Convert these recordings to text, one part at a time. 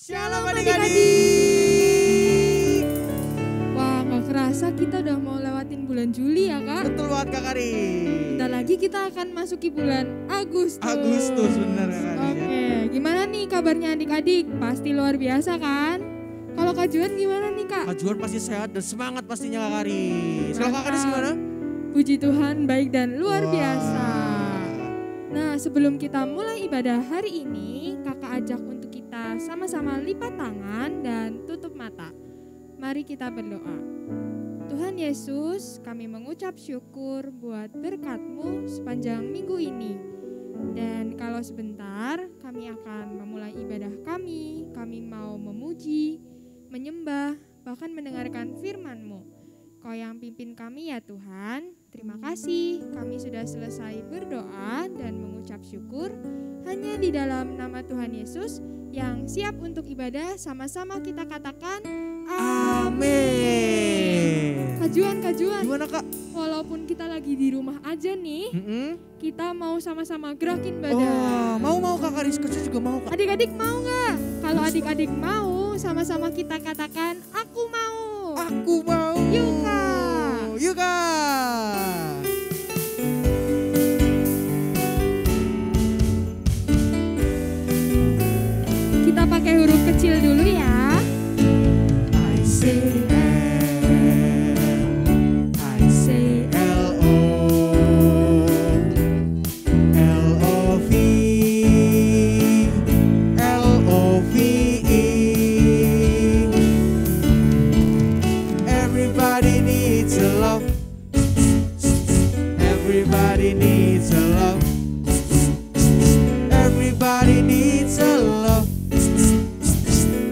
Shalom adik-adik. Wah, gak kerasa kita udah mau lewatin bulan Juli ya Kak. Betul banget Kak Kari. Bentar lagi kita akan masuki bulan Agustus. Agustus bener Kak Kari. Oke, gimana nih kabarnya adik-adik? Pasti luar biasa kan? Kalau Kak Juan gimana nih Kak? Kak Juan pasti sehat dan semangat pastinya Kak Kari. Kalau Kak Kari gimana? Puji Tuhan baik dan luar Wah. biasa. Nah, sebelum kita mulai ibadah hari ini, Kakak ajak untuk kita sama-sama lipat tangan dan tutup mata. Mari kita berdoa. Tuhan Yesus, kami mengucap syukur buat berkat-Mu sepanjang minggu ini. Dan kalau sebentar kami akan memulai ibadah kami mau memuji, menyembah, bahkan mendengarkan firman-Mu. Kau yang pimpin kami ya Tuhan. Terima kasih kami sudah selesai berdoa dan mengucap syukur hanya di dalam nama Tuhan Yesus yang siap untuk ibadah. Sama-sama kita katakan Amin. Kak Juan, Gimana Kak? walaupun kita lagi di rumah aja nih, kita mau sama-sama gerakin badan. Oh, mau Kak Kari, saya juga mau Kak. Adik-adik mau nggak? Kalau adik-adik mau, sama-sama kita katakan aku mau. Aku mau. Yuk Kak. Yuk Kak. Kita pakai huruf kecil dulu ya. I say L, I say L-O, L-O-V, L-O-V-E. Everybody needs a love. Everybody needs a love. Everybody needs a love.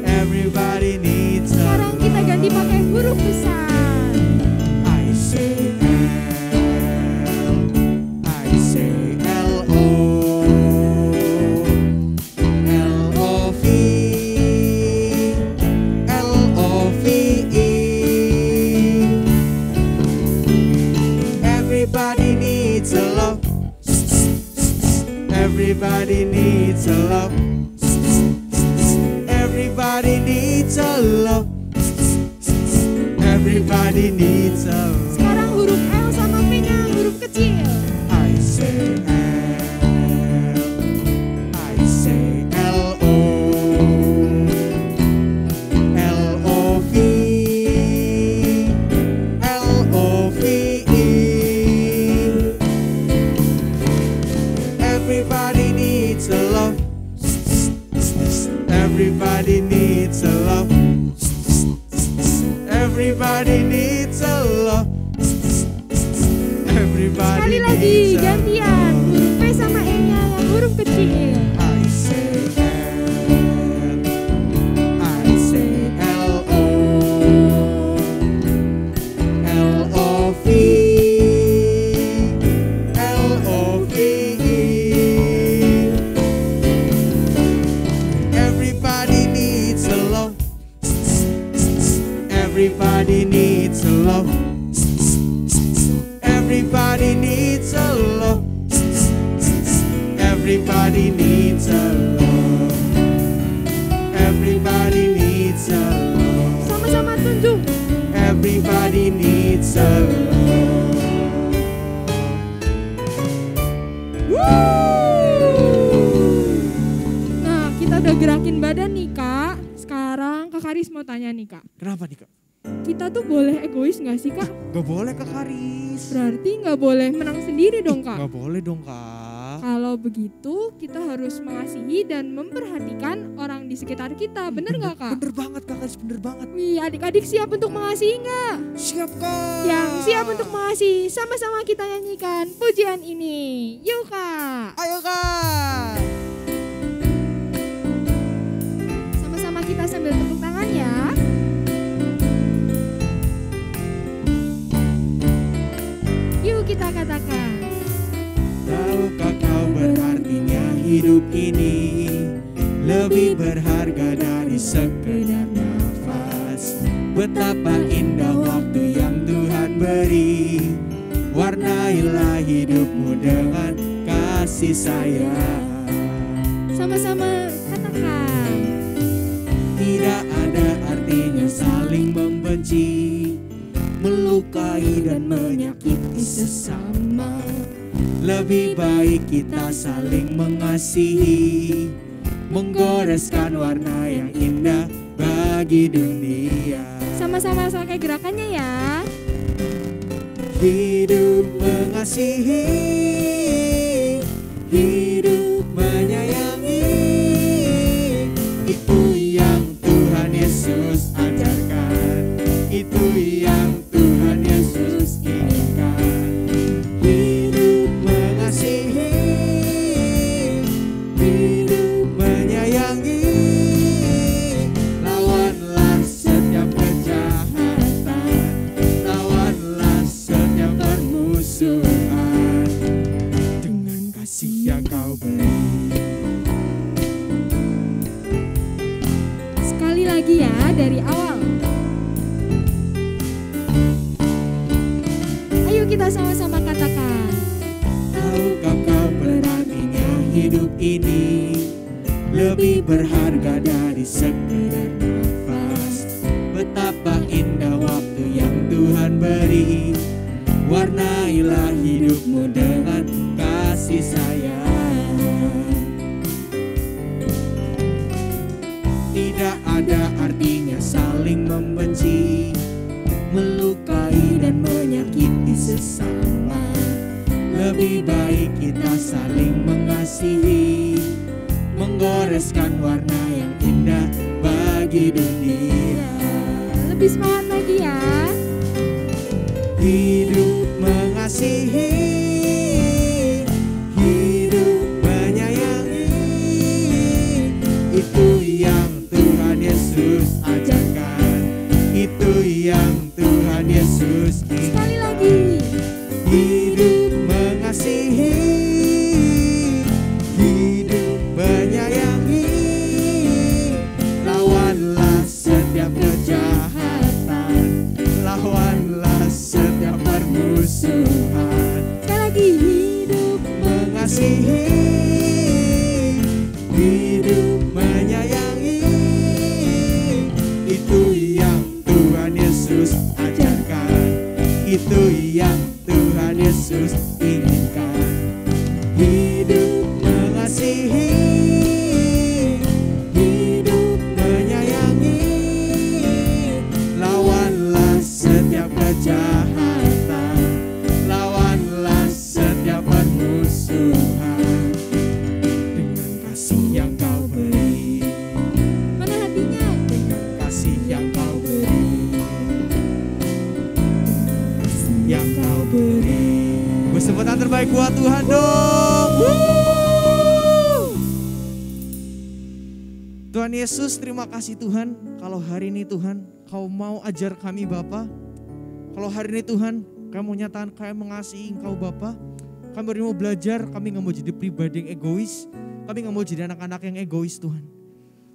Everybody needs a Sekarang kita ganti pakai huruf besar. I say L, I say L-O, L-O-V, L-O-V-E. Everybody needs a love. Everybody needs a love. Everybody needs a love. Everybody needs a love. Sekarang huruf L sama P-nya huruf kecil. I say L, I say L-O, L-O-V, L-O-V-E. Everybody needs a love. Everybody needs a love. Everybody needs a love. Everybody Sekali lagi needs a love. gantian huruf P sama E-nya yang huruf kecil. I say L, I say L-O, L-O-V, L-O-V-E. Everybody needs a love. Everybody needs a love. Everybody needs a love. Everybody needs a love. Everybody needs a love. Sama-sama tunjuk. Everybody needs a love. Nah, kita udah gerakin badan nih Kak. Sekarang Kak Karis mau tanya nih Kak. Kenapa nih Kak? Kita tuh boleh egois gak sih Kak? Gak boleh Kak Karis. Berarti gak boleh menang sendiri dong Kak. Gak boleh dong Kak. Kalau begitu kita harus mengasihi dan memperhatikan orang di sekitar kita. Bener gak Kak? Bener banget Kak Karis, bener banget. Wih, adik-adik siap untuk mengasihi gak? Siap Kak. Yang siap untuk mengasihi, sama-sama kita nyanyikan pujian ini. Yuk Kak. Ayo Kak. Sama-sama kita sambil tepuk tangan ya. Yuk kita katakan. Tahukah kau berartinya hidup ini lebih berharga dari sekedar nafas. Betapa indah waktu yang Tuhan beri. Warnailah hidupmu dengan kasih sayang. Sama-sama katakan. Tidak ada artinya saling membenci, melukai dan menyakiti sesama. Lebih baik kita saling mengasihi, menggoreskan warna yang indah bagi dunia. Sama-sama pakai gerakannya ya. Hidup mengasihi, hidup menyayangi, itu yang Tuhan Yesus ajarkan, itu yang Tuhan Yesus inginkan. Hidup mengasihi, hidup menyayangi, lawanlah setiap kejahatan, lawanlah setiap permusuhan dengan kasih yang kau beri. Sekali lagi ya dari awal. Ayo kita sama-sama katakan. Tahukah kau berartinya hidup ini lebih berharga dari sekedar nafas? Betapa indah waktu yang Tuhan beri. Warnailah hidupmu dengan kasih sayang. Tidak ada artinya saling membenci, melukai dan menyakiti sesama. Lebih baik kita saling mengasihi, menggoreskan warna yang indah bagi dunia. Lebih semangat lagi ya. Hidup mengasihi, hidup menyayangi, itu yang Tuhan Yesus ajarkan, itu yang Tuhan Yesus inginkan. Sekali lagi. Hidup mengasihi, hidup menyayangi, lawanlah setiap kejahatan, lawanlah setiap permusuhan. Sekali lagi. Hidup Mengasihi, hidup menyayangi, itu yang Tuhan Yesus ajarkan, itu yang Tuhan Yesus inginkan. Hidup mengasihi, hidup menyayangi, lawanlah setiap kejahatan, lawanlah setiap permusuhan dengan kasih yang kau beri, mana hatinya? dengan kasih yang kau beri, yang kau beri. Kesempatan terbaik buat Tuhan dong. Tuhan Yesus, terima kasih Tuhan. Kalau hari ini Tuhan, Kau mau ajar kami Bapa. Kalau hari ini Tuhan, Kau nyatakan kami mengasihi Engkau Bapa. Kami mau belajar, kami gak mau jadi pribadi yang egois. Kami gak mau jadi anak-anak yang egois Tuhan.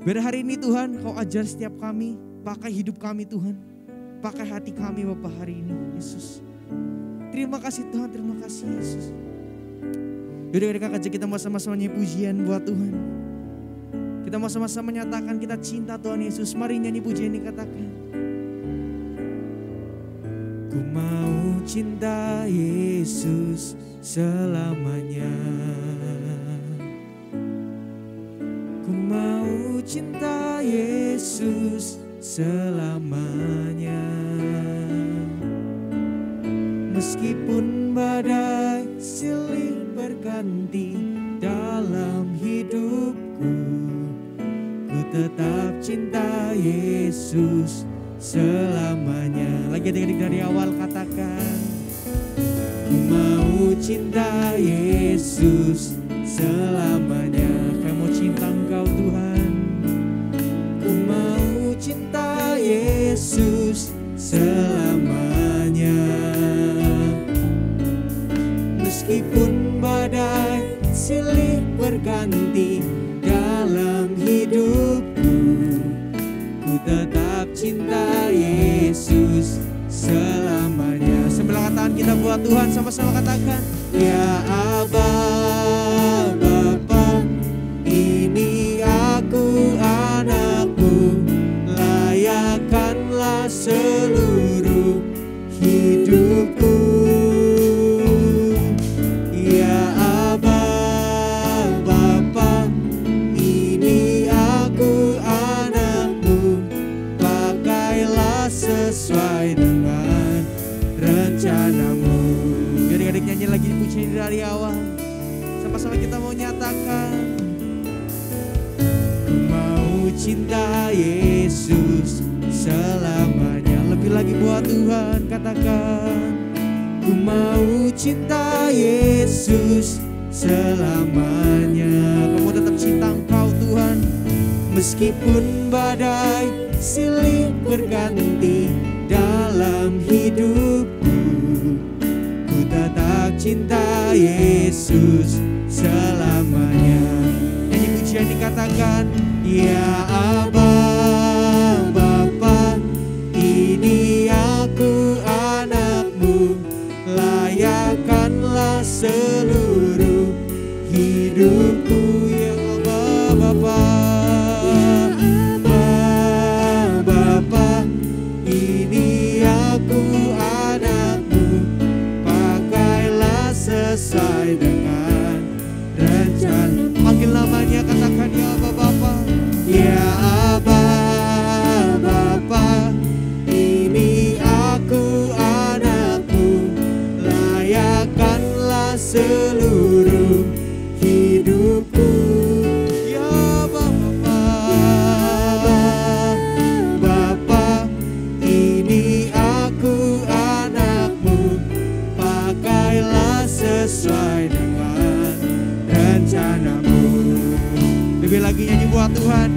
Biar hari ini Tuhan, Kau ajar setiap kami, pakai hidup kami Tuhan. Pakai hati kami Bapa hari ini Yesus. Terima kasih Tuhan, terima kasih Yesus. Yaudah kakak kita mau sama-sama nyanyi pujian buat Tuhan. Kita mau sama-sama menyatakan kita cinta Tuhan Yesus. Mari nyanyi pujian ini, katakan. Ku mau cinta Yesus selamanya. Ku mau cinta Yesus selamanya. Meskipun badai silih berganti dalam hidupku, ku tetap cinta Yesus selamanya. Lagi adik-adik dari awal katakan. Ku mau cinta Yesus selamanya. Kamu mau cinta Engkau Tuhan. Ku mau cinta Yesus selamanya. Meskipun badai silih berganti dalam hidupku, ku tetap cinta Yesus selamanya. Sebelah tangan kita buat Tuhan, sama-sama katakan. Ya Aba, Bapa, ini aku anakmu, katakan, ku mau cinta Yesus selamanya. Lebih lagi buat Tuhan katakan, ku mau cinta Yesus selamanya. Kamu tetap cinta Engkau Tuhan, meskipun badai silih berganti dalam hidupku, ku tetap cinta Yesus selamanya. Nyanyi pujian dikatakan, ya Aba Bapa, ini aku anakmu, layakkanlah seluruh hidupku. Ya Aba Bapa, Bapa, ini aku anakmu, pakailah sesuai dengan rencana. Panggil namanya, katakan ya Aba Bapa, ya Aba Bapa, ini aku anakmu, layakkanlah seluruh hidupku. Ya Bapa, Bapa, ini aku anakmu, pakailah sesuai dengan rencanamu. Lebih lagi nyanyi buat Tuhan,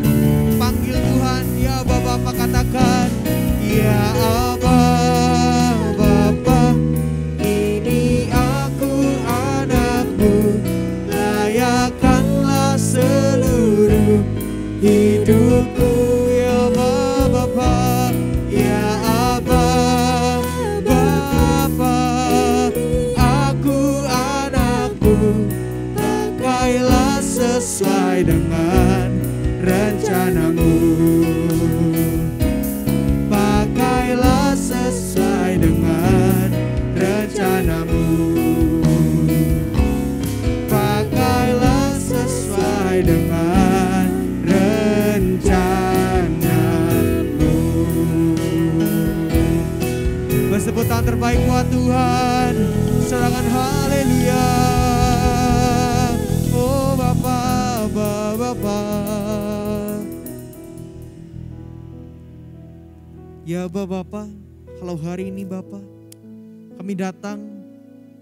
panggil Tuhan, ya Bapa, katakan, ya Aba Bapa, ini aku anakmu, layakkanlah seluruh hidupku. Ya Bapa, ya Aba Bapa, aku anakmu, pakailah sesuai dengan rencanamu, pakailah sesuai dengan rencanamu, pakailah sesuai dengan rencanamu. Berseput tangan terbaik buat Tuhan, serangan haleluya. Oh Bapa, Bapa, ya Bapa, kalau hari ini Bapa, kami datang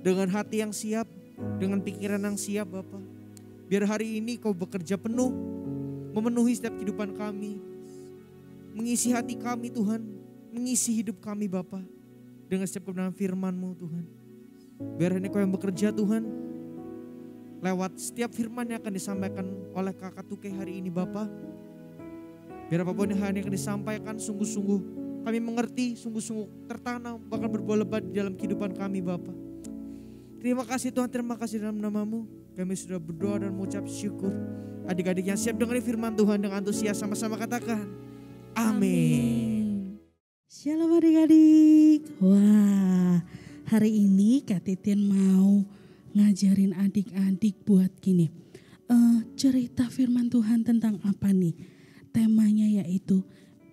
dengan hati yang siap, dengan pikiran yang siap Bapa. Biar hari ini Kau bekerja penuh, memenuhi setiap kehidupan kami, mengisi hati kami Tuhan, mengisi hidup kami Bapa, dengan setiap kebenaran firman-Mu Tuhan. Biar ini Kau yang bekerja Tuhan, lewat setiap firman yang akan disampaikan oleh Kakak Tuke hari ini Bapa. Biar apapun yang akan disampaikan sungguh-sungguh kami mengerti, sungguh-sungguh tertanam, bahkan berbuah lebat di dalam kehidupan kami Bapa. Terima kasih Tuhan, terima kasih dalam nama-Mu. Kami sudah berdoa dan mengucap syukur. Adik-adik yang siap dengar firman Tuhan dengan antusias sama-sama katakan amin. Shalom adik-adik. Wah, hari ini Kak Titin mau ngajarin adik-adik buat gini. Cerita firman Tuhan tentang apa nih? Temanya yaitu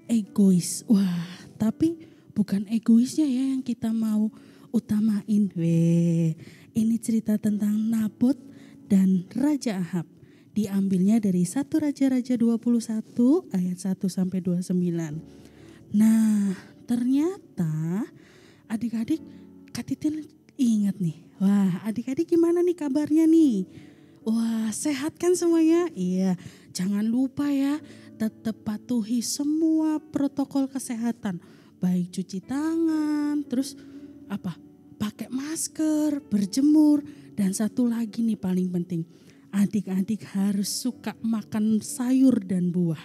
egois. Wah, tapi bukan egoisnya ya yang kita mau utamain. Ini cerita tentang Nabot dan Raja Ahab. Diambilnya dari 1 Raja-Raja 21 ayat 1 sampai 29. Nah, ternyata adik-adik Kak Titin ingat nih. Wah, adik-adik gimana nih kabarnya nih? Wah, sehat kan semuanya? Iya, jangan lupa ya, tetap patuhi semua protokol kesehatan. Baik cuci tangan, terus pakai masker, berjemur, dan satu lagi nih paling penting. Adik-adik harus suka makan sayur dan buah.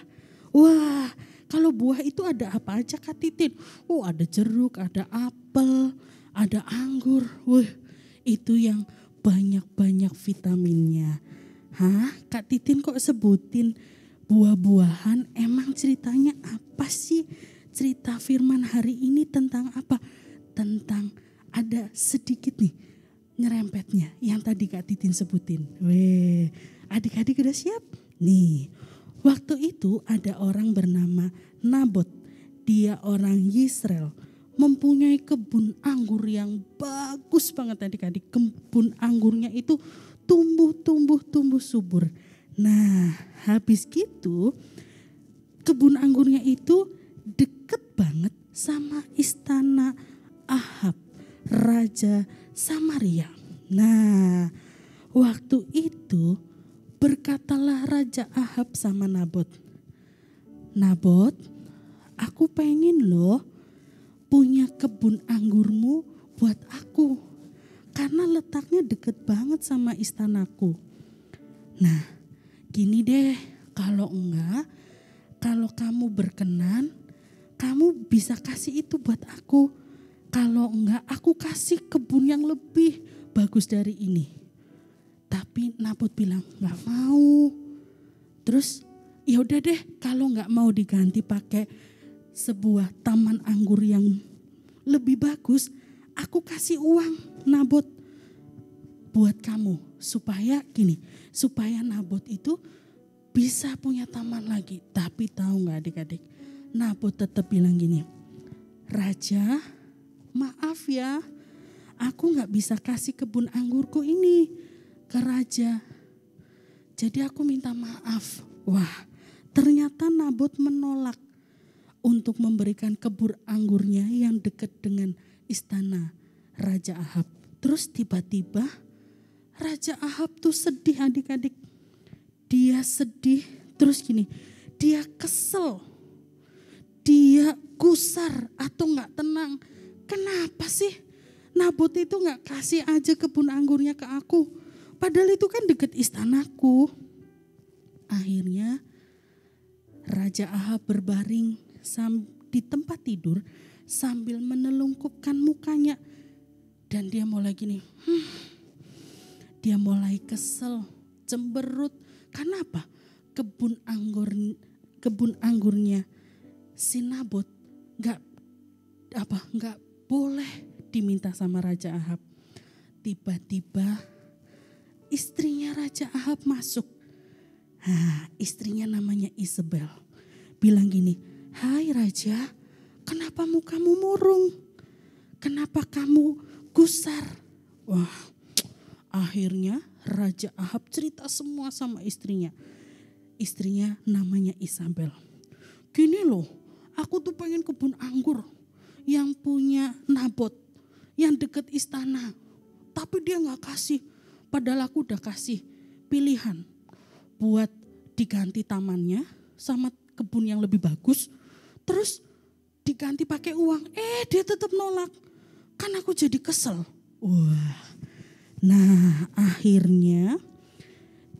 Wah, kalau buah itu ada apa aja Kak Titin? Oh, ada jeruk, ada apel, ada anggur. Wah, itu yang banyak-banyak vitaminnya. Hah, Kak Titin kok sebutin buah-buahan? Emang ceritanya apa sih? Cerita firman hari ini tentang apa? Tentang ada sedikit nih nyerempetnya yang tadi Kak Titin sebutin. Adik-adik udah siap? Nih, waktu itu ada orang bernama Nabot. Dia orang Yisrael, mempunyai kebun anggur yang bagus banget adik-adik. Kebun anggurnya itu tumbuh subur. Nah, habis gitu kebun anggurnya itu deket banget sama istana Ahab, Raja Samaria. Nah, waktu itu berkatalah Raja Ahab sama Nabot, "Nabot, aku pengen loh punya kebun anggurmu buat aku, karena letaknya deket banget sama istanaku. Nah, gini deh, kalau kamu berkenan, kamu bisa kasih itu buat aku. Kalau enggak, aku kasih kebun yang lebih bagus dari ini." Tapi Nabot bilang nggak mau. Terus ya udah deh, kalau nggak mau diganti pakai sebuah taman anggur yang lebih bagus, aku kasih uang Nabot buat kamu supaya Nabot itu bisa punya taman lagi. Tapi tahu nggak adik-adik, Nabot tetap bilang gini, "Raja, maaf ya, aku nggak bisa kasih kebun anggurku ini ke raja. Jadi aku minta maaf." Wah, ternyata Nabot menolak untuk memberikan kebun anggurnya yang dekat dengan istana Raja Ahab. Terus tiba-tiba Raja Ahab tuh sedih adik-adik. Dia sedih, terus gini, dia kesel, dia gusar atau gak tenang. Kenapa sih Nabot itu gak kasih aja kebun anggurnya ke aku? Padahal itu kan deket istanaku. Akhirnya Raja Ahab berbaring di tempat tidur sambil menelungkupkan mukanya. Dan dia mulai gini, dia mulai kesel, cemberut. Kenapa? Kebun anggurnya si Nabot gak boleh diminta sama Raja Ahab. Tiba-tiba istrinya Raja Ahab masuk. Istrinya namanya Isabel. Bilang gini, "Hai Raja, kenapa mukamu murung? Kenapa kamu gusar?" Wah, akhirnya Raja Ahab cerita semua sama istrinya. Istrinya namanya Isabel. "Gini loh, aku tuh pengen kebun anggur yang punya Nabot, yang deket istana. Tapi dia gak kasih. Padahal aku udah kasih pilihan buat diganti tamannya sama kebun yang lebih bagus. Terus diganti pakai uang. Dia tetap nolak. Kan aku jadi kesel." Wah. Nah, akhirnya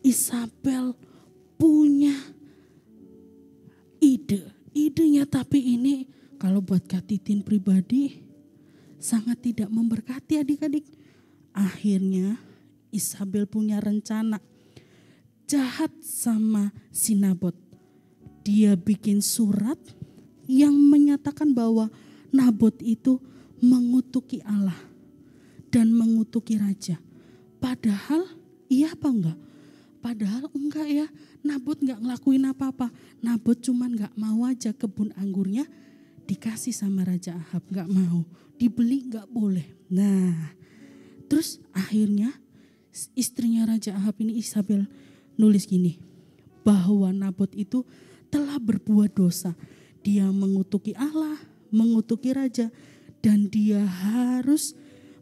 Isabel punya idenya, tapi ini kalau buat Kak Titin pribadi sangat tidak memberkati adik-adik. Akhirnya Isabel punya rencana jahat sama si Nabot. Dia bikin surat yang menyatakan bahwa Nabot itu mengutuki Allah dan mengutuki raja. Padahal iya apa enggak? Padahal enggak ya. Nabot enggak ngelakuin apa-apa. Nabot cuman enggak mau aja kebun anggurnya dikasih sama Raja Ahab. Enggak mau. Dibeli enggak boleh. Nah, terus akhirnya istrinya Raja Ahab ini Isabel nulis gini, bahwa Nabot itu telah berbuat dosa. Dia mengutuki Allah, mengutuki raja, dan dia harus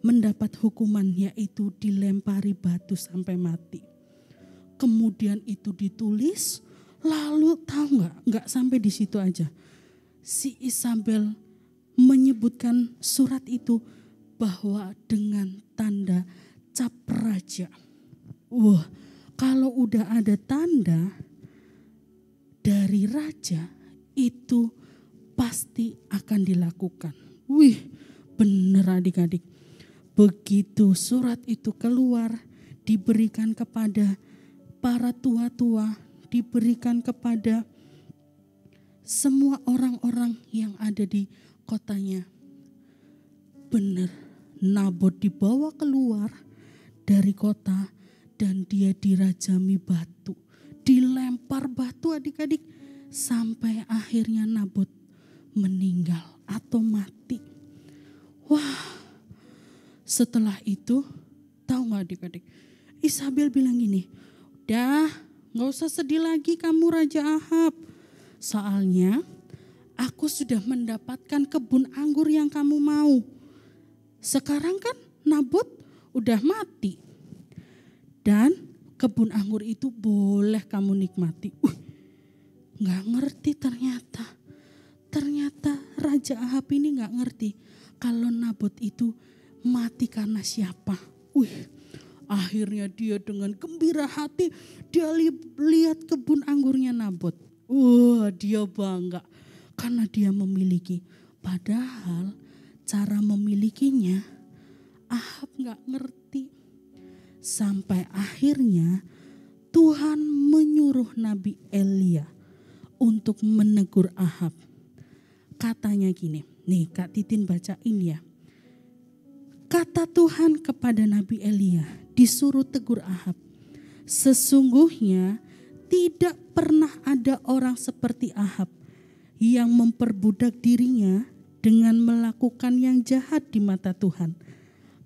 mendapat hukuman, yaitu dilempari batu sampai mati. Kemudian itu ditulis, lalu tahu nggak sampai di situ aja. Si Isabel menyebutkan surat itu bahwa dengan tanda cap raja. Wah, kalau udah ada tanda dari raja itu pasti akan dilakukan. Wih, bener adik-adik. Begitu surat itu keluar, diberikan kepada para tua-tua, diberikan kepada semua orang-orang yang ada di kotanya. Bener, Nabot dibawa keluar dari kota dan dia dirajami batu. Dilempar batu adik-adik sampai akhirnya Nabot meninggal atau mati. Wah, setelah itu tahu gak adik-adik, Isabel bilang gini, "Dah, gak usah sedih lagi kamu Raja Ahab. Soalnya aku sudah mendapatkan kebun anggur yang kamu mau. Sekarang kan Nabot udah mati. Dan kebun anggur itu boleh kamu nikmati." Gak ngerti ternyata. Ternyata Raja Ahab ini gak ngerti kalau Nabot itu mati karena siapa. Akhirnya dia dengan gembira hati dia lihat kebun anggurnya Nabot. Dia bangga karena dia memiliki. Padahal cara memilikinya Ahab gak ngerti. Sampai akhirnya Tuhan menyuruh Nabi Elia untuk menegur Ahab. Katanya gini, nih Kak Titin bacain ya. Kata Tuhan kepada Nabi Elia, disuruh tegur Ahab. "Sesungguhnya tidak pernah ada orang seperti Ahab yang memperbudak dirinya dengan melakukan yang jahat di mata Tuhan.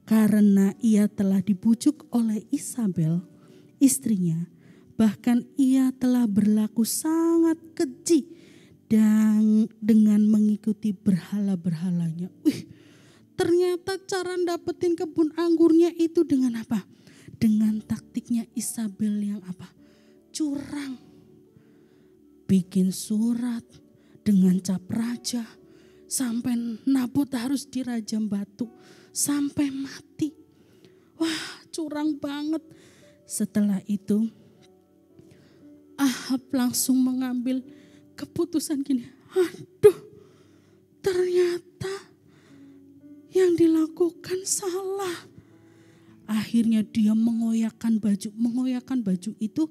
Karena ia telah dibujuk oleh Isabel, istrinya, bahkan ia telah berlaku sangat keji dan dengan mengikuti berhala-berhalanya." Ternyata cara dapetin kebun anggurnya itu dengan apa? Dengan taktiknya Isabel yang apa? Curang. Bikin surat dengan cap raja sampai Nabot harus dirajam batu sampai mati. Wah, curang banget. Setelah itu Ahab langsung mengambil keputusan gini, aduh, ternyata yang dilakukan salah. Akhirnya dia mengoyakkan baju itu,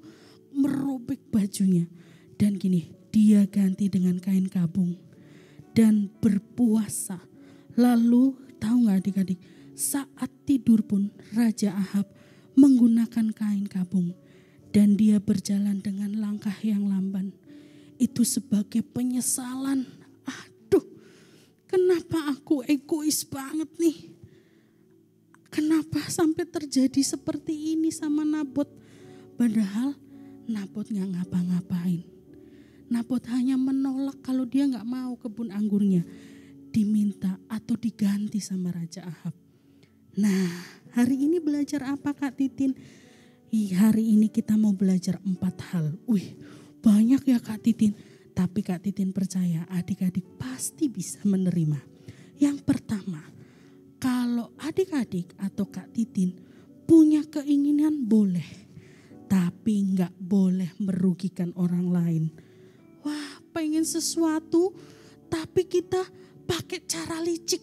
merobek bajunya. Dan gini, dia ganti dengan kain kabung dan berpuasa. Lalu tahu gak adik-adik, saat tidur pun Raja Ahab menggunakan kain kabung. Dan dia berjalan dengan langkah yang lamban. Itu sebagai penyesalan. Aduh, kenapa aku egois banget nih? Kenapa sampai terjadi seperti ini sama Nabot? Padahal Nabot gak ngapa-ngapain. Nabot hanya menolak kalau dia gak mau kebun anggurnya diminta atau diganti sama Raja Ahab. Nah, hari ini belajar apa Kak Titin? Hari ini kita mau belajar 4 hal. Banyak ya Kak Titin. Tapi Kak Titin percaya adik-adik pasti bisa menerima. Yang pertama, kalau adik-adik atau Kak Titin punya keinginan boleh. Tapi gak boleh merugikan orang lain. Wah, pengen sesuatu tapi kita pakai cara licik.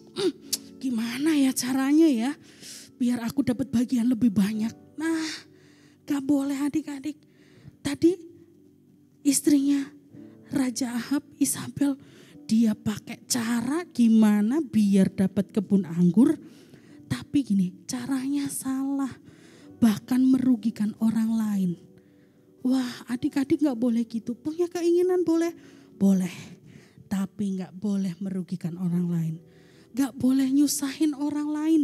Gimana ya caranya ya? Biar aku dapat bagian lebih banyak. Nah, gak boleh adik-adik. Tadi istrinya Raja Ahab, Isabel, dia pakai cara gimana biar dapat kebun anggur. Tapi gini, caranya salah. Bahkan merugikan orang lain. Wah, adik-adik gak boleh gitu. Punya keinginan boleh? Boleh. Tapi gak boleh merugikan orang lain. Gak boleh nyusahin orang lain.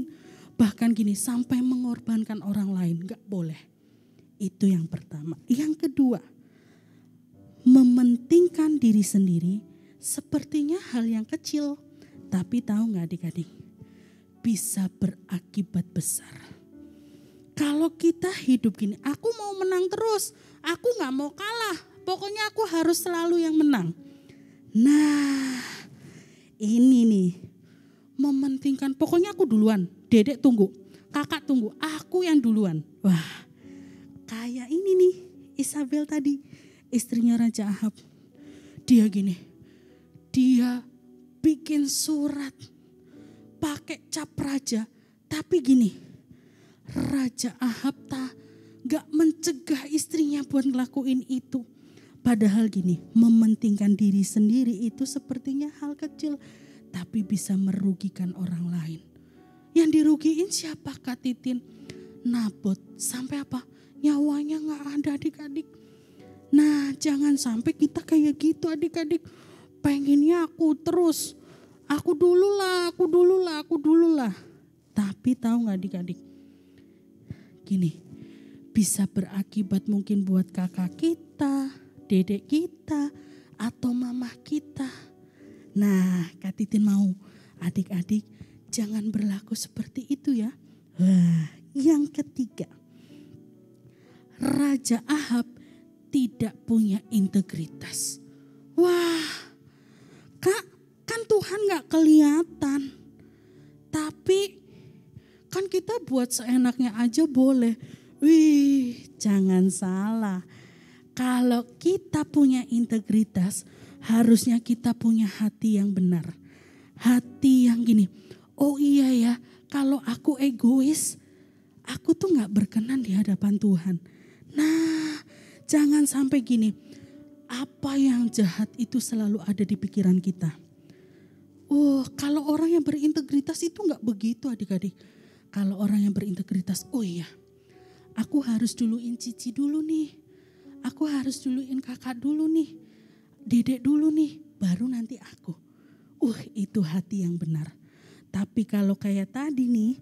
Bahkan gini, sampai mengorbankan orang lain. Gak boleh. Itu yang pertama. Yang kedua, mementingkan diri sendiri sepertinya hal yang kecil. Tapi tahu gak adik-adik? Bisa berakibat besar. Kalau kita hidup gini, aku mau menang terus. Aku gak mau kalah. Pokoknya aku harus selalu yang menang. Nah, ini nih. Mementingkan, pokoknya aku duluan. Dedek tunggu, kakak tunggu, aku yang duluan. Wah, kayak ini nih Isabel tadi, istrinya Raja Ahab. Dia gini, dia bikin surat pakai cap raja. Tapi gini, Raja Ahab gak mencegah istrinya buat ngelakuin itu. Padahal gini, mementingkan diri sendiri itu sepertinya hal kecil. Tapi bisa merugikan orang lain. Yang dirugiin siapa Kak Titin? Nabot. Sampai apa? Nyawanya gak ada adik-adik. Nah, jangan sampai kita kayak gitu adik-adik. Pengennya aku terus. Aku dulu lah. Tapi tahu gak adik-adik? Gini, bisa berakibat mungkin buat kakak kita, dedek kita, atau mama kita. Nah, Kak Titin mau adik-adik jangan berlaku seperti itu ya. Wah, yang ketiga, Raja Ahab tidak punya integritas. Wah, Kak, kan Tuhan gak kelihatan. Tapi kan kita buat seenaknya aja boleh. Wih, jangan salah. Kalau kita punya integritas, harusnya kita punya hati yang benar. Hati yang gini, oh iya ya, kalau aku egois, aku tuh gak berkenan di hadapan Tuhan. Nah, jangan sampai gini, apa yang jahat itu selalu ada di pikiran kita. Oh, kalau orang yang berintegritas itu gak begitu adik-adik. Kalau orang yang berintegritas, oh iya, aku harus duluin cici dulu nih. Aku harus duluin kakak dulu nih. Dedek dulu nih, baru nanti aku. Itu hati yang benar. Tapi kalau kayak tadi nih,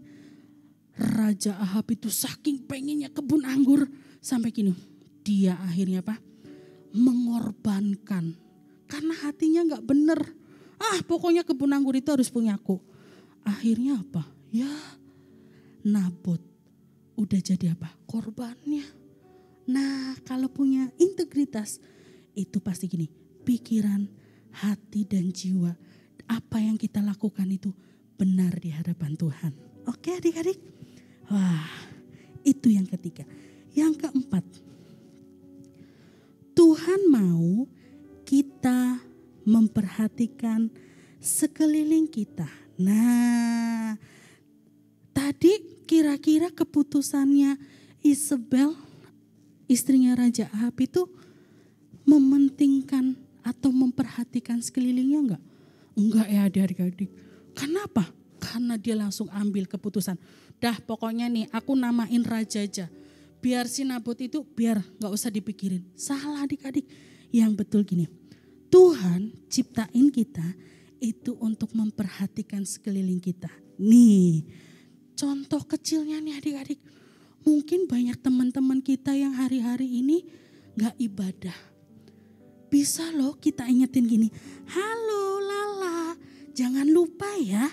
Raja Ahab itu saking pengennya kebun anggur. Sampai gini, dia akhirnya apa? Mengorbankan. Karena hatinya gak bener. Pokoknya kebun anggur itu harus punya aku. Akhirnya apa? Ya, Nabot udah jadi apa? Korbannya. Nah, kalau punya integritas itu pasti gini, pikiran, hati dan jiwa, apa yang kita lakukan itu benar di hadapan Tuhan. Oke adik-adik? Wah, itu yang ketiga. Yang keempat, Tuhan mau kita memperhatikan sekeliling kita. Nah, tadi kira-kira keputusannya Isabel, istrinya Raja Ahab itu mementingkan atau memperhatikan sekelilingnya enggak? Enggak ya adik-adik. Kenapa? Karena dia langsung ambil keputusan. Dah pokoknya nih aku namain raja aja. Biar si Nabot itu biar enggak usah dipikirin. Salah adik-adik. Yang betul gini. Tuhan ciptain kita itu untuk memperhatikan sekeliling kita. Nih, contoh kecilnya nih adik-adik. Mungkin banyak teman-teman kita yang hari-hari ini gak ibadah. Bisa loh kita ingetin gini. Halo Lala, jangan lupa ya.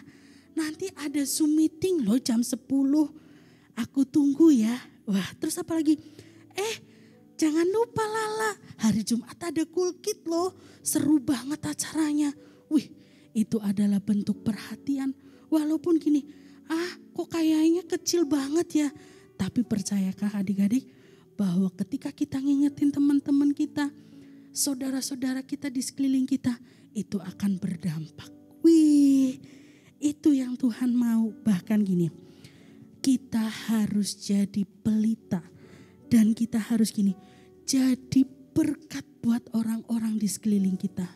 Nanti ada Zoom meeting loh jam 10. Aku tunggu ya. Wah, terus apa lagi? Jangan lupa Lala, hari Jumat ada kulkit loh. Seru banget acaranya. Wih, itu adalah bentuk perhatian. Walaupun gini, kok kayaknya kecil banget ya. Tapi percayakah adik-adik bahwa ketika kita ngingetin teman-teman kita, saudara-saudara kita di sekeliling kita, itu akan berdampak. Wih, itu yang Tuhan mau. Bahkan gini, kita harus jadi pelita. Dan kita harus gini, jadi berkat buat orang-orang di sekeliling kita.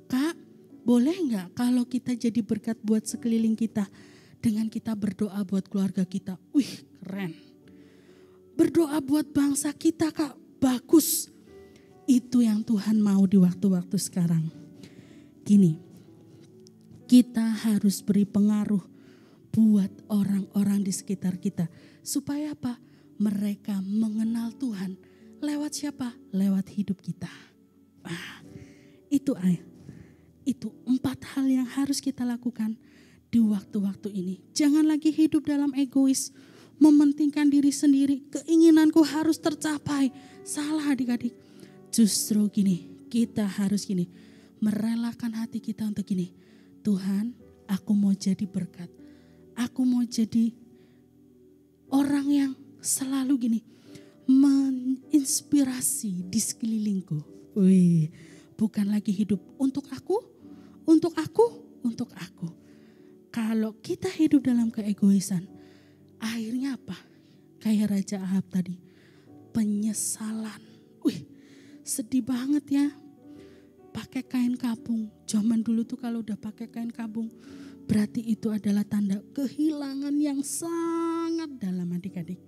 Kak, boleh gak kalau kita jadi berkat buat sekeliling kita dengan kita berdoa buat keluarga kita? Wih, keren. Berdoa buat bangsa kita Kak, bagus. Itu yang Tuhan mau di waktu-waktu sekarang. Gini, kita harus beri pengaruh buat orang-orang di sekitar kita. Supaya apa? Mereka mengenal Tuhan. Lewat siapa? Lewat hidup kita. Itu 4 hal yang harus kita lakukan di waktu-waktu ini. Jangan lagi hidup dalam egois. Mementingkan diri sendiri. Keinginanku harus tercapai. Salah adik-adik. Justru gini, kita harus gini. Merelakan hati kita untuk gini. Tuhan, aku mau jadi berkat. Aku mau jadi orang yang selalu gini. Menginspirasi di sekelilingku. Wih, bukan lagi hidup untuk aku. Kalau kita hidup dalam keegoisan, akhirnya apa? Kayak Raja Ahab tadi, penyesalan. Wih, sedih banget ya. Pakai kain kabung. Zaman dulu tuh kalau udah pakai kain kabung, berarti itu adalah tanda kehilangan yang sangat dalam adik-adik.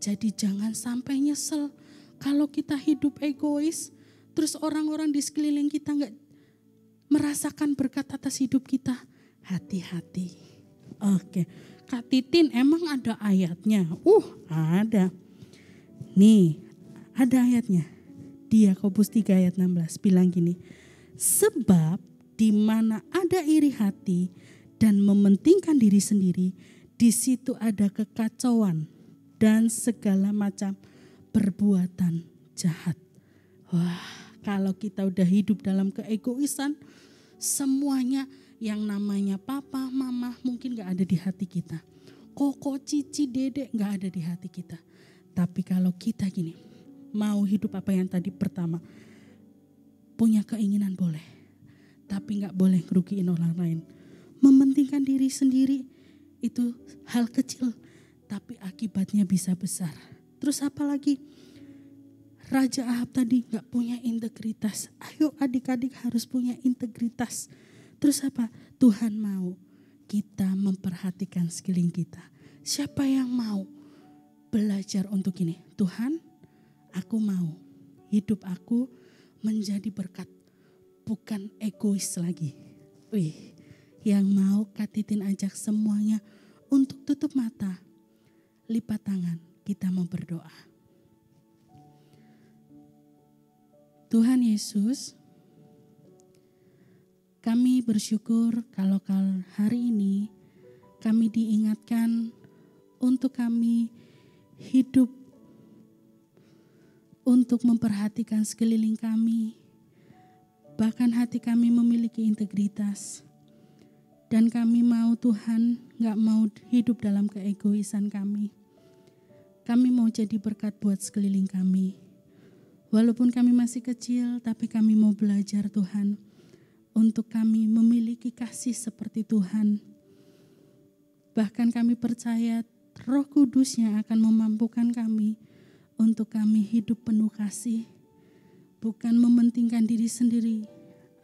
Jadi jangan sampai nyesel kalau kita hidup egois, terus orang-orang di sekeliling kita gak merasakan berkat atas hidup kita. Hati-hati. Oke, Kak Titin emang ada ayatnya? Ada. Nih, ada ayatnya. Di Yakobus 3 ayat 16 bilang gini. Sebab di mana ada iri hati dan mementingkan diri sendiri, di situ ada kekacauan dan segala macam perbuatan jahat. Wah, kalau kita udah hidup dalam keegoisan, semuanya yang namanya papa, mama mungkin gak ada di hati kita. Koko, cici, dedek gak ada di hati kita. Tapi kalau kita gini, mau hidup apa yang tadi pertama, punya keinginan boleh, tapi gak boleh ngerugiin orang lain. Mementingkan diri sendiri itu hal kecil, tapi akibatnya bisa besar. Terus apa lagi? Raja Ahab tadi gak punya integritas. Ayo adik-adik harus punya integritas. Terus apa? Tuhan mau kita memperhatikan sekeliling kita. Siapa yang mau belajar untuk ini? Tuhan, aku mau hidup aku menjadi berkat, bukan egois lagi. Wih, yang mau Kak Titin ajak semuanya untuk tutup mata, lipat tangan, kita mau berdoa. Tuhan Yesus, kami bersyukur kalau hari ini kami diingatkan untuk kami hidup untuk memperhatikan sekeliling kami. Bahkan hati kami memiliki integritas. Dan kami mau Tuhan gak mau hidup dalam keegoisan kami. Kami mau jadi berkat buat sekeliling kami. Walaupun kami masih kecil, tapi kami mau belajar Tuhan. Untuk kami memiliki kasih seperti Tuhan. Bahkan kami percaya Roh Kudus yang akan memampukan kami untuk kami hidup penuh kasih. Bukan mementingkan diri sendiri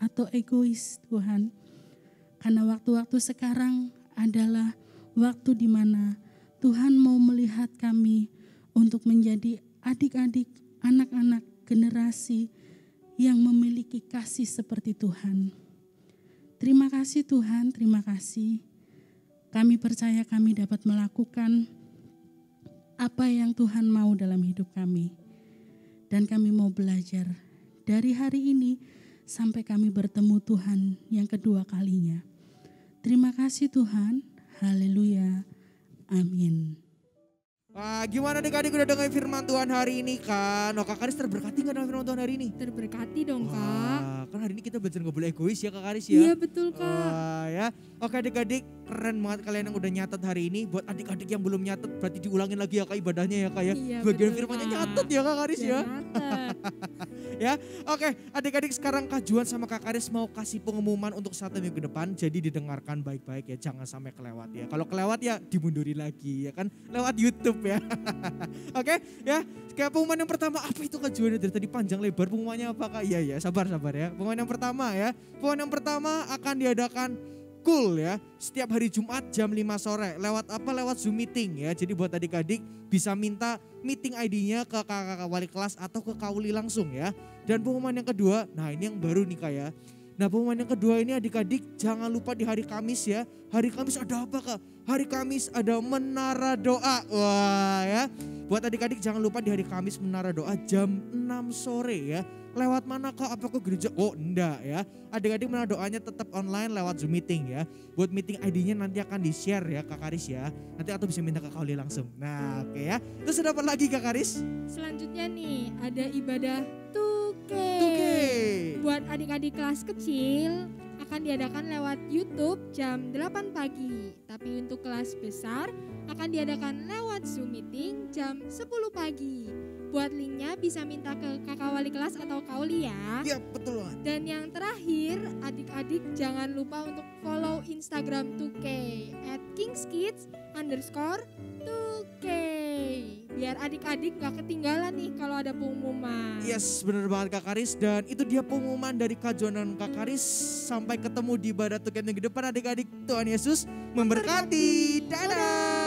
atau egois Tuhan. Karena waktu-waktu sekarang adalah waktu di mana Tuhan mau melihat kami untuk menjadi adik-adik, anak-anak, generasi yang memiliki kasih seperti Tuhan. Terima kasih Tuhan, terima kasih. Kami percaya kami dapat melakukan apa yang Tuhan mau dalam hidup kami. Dan kami mau belajar dari hari ini sampai kami bertemu Tuhan yang kedua kalinya. Terima kasih Tuhan, haleluya, amin. Wah, gimana adik-adik udah dengar firman Tuhan hari ini kan? Kak Karis terberkati gak dengan firman Tuhan hari ini? Terberkati dong Kak. Wah, kan hari ini kita belajar gak boleh egois ya Kak Karis ya? Iya betul Kak. Wah ya, oke adik-adik keren banget kalian yang udah nyatet hari ini. Buat adik-adik yang belum nyatet berarti diulangin lagi ya Kak ibadahnya ya Kak ya. Iya, bagian betul, firmannya Kak. nyatet ya Kak Karis ya. Nyatet. Ya, oke adik-adik sekarang Kak Juan sama Kak Karis mau kasih pengumuman untuk 1 minggu ke depan. Jadi didengarkan baik-baik ya, jangan sampai kelewat ya. Kalau kelewat ya dimunduri lagi ya kan, lewat YouTube ya. Oke ya, kayak pengumuman yang pertama apa itu Kak Juan? Dari tadi panjang lebar pengumumannya apa Kak? Iya ya, sabar ya. Pengumuman yang pertama ya, pengumuman yang pertama akan diadakan Cool ya, setiap hari Jumat jam 5 sore. Lewat apa? Lewat Zoom meeting ya. Jadi buat adik-adik bisa minta meeting ID-nya ke kakak wali kelas atau ke Kauli langsung ya. Dan pengumuman yang kedua, nah ini yang baru nih Kak ya. Nah pengumuman yang kedua ini adik-adik jangan lupa di hari Kamis ya. Hari Kamis ada apa Kak? Hari Kamis ada Menara Doa. Wah ya. Buat adik-adik jangan lupa di hari Kamis Menara Doa jam 6 sore ya. Lewat mana Kak? Apa ke gereja? Oh enggak ya. Adik-adik menara doanya tetap online lewat Zoom meeting ya. Buat meeting ID-nya nanti akan di-share ya Kak Karis ya. Nanti atau bisa minta ke Kauli langsung. Nah oke ya. Terus ada apa lagi Kak Karis? Selanjutnya nih ada ibadah Tuke. Buat adik-adik kelas kecil akan diadakan lewat YouTube jam 8 pagi. Tapi untuk kelas besar akan diadakan lewat Zoom meeting jam 10 pagi. Buat linknya bisa minta ke kakak wali kelas atau Kauli ya. Iya betul banget. Dan yang terakhir adik-adik jangan lupa untuk follow Instagram 2K @kingskids_2K. Biar adik-adik gak ketinggalan nih kalau ada pengumuman. Yes bener banget Kak Karis. Dan itu dia pengumuman dari Kak Juan dan Kak Karis. Sampai ketemu di ibadah Tuken minggu depan adik-adik. Tuhan Yesus memberkati. Dadah.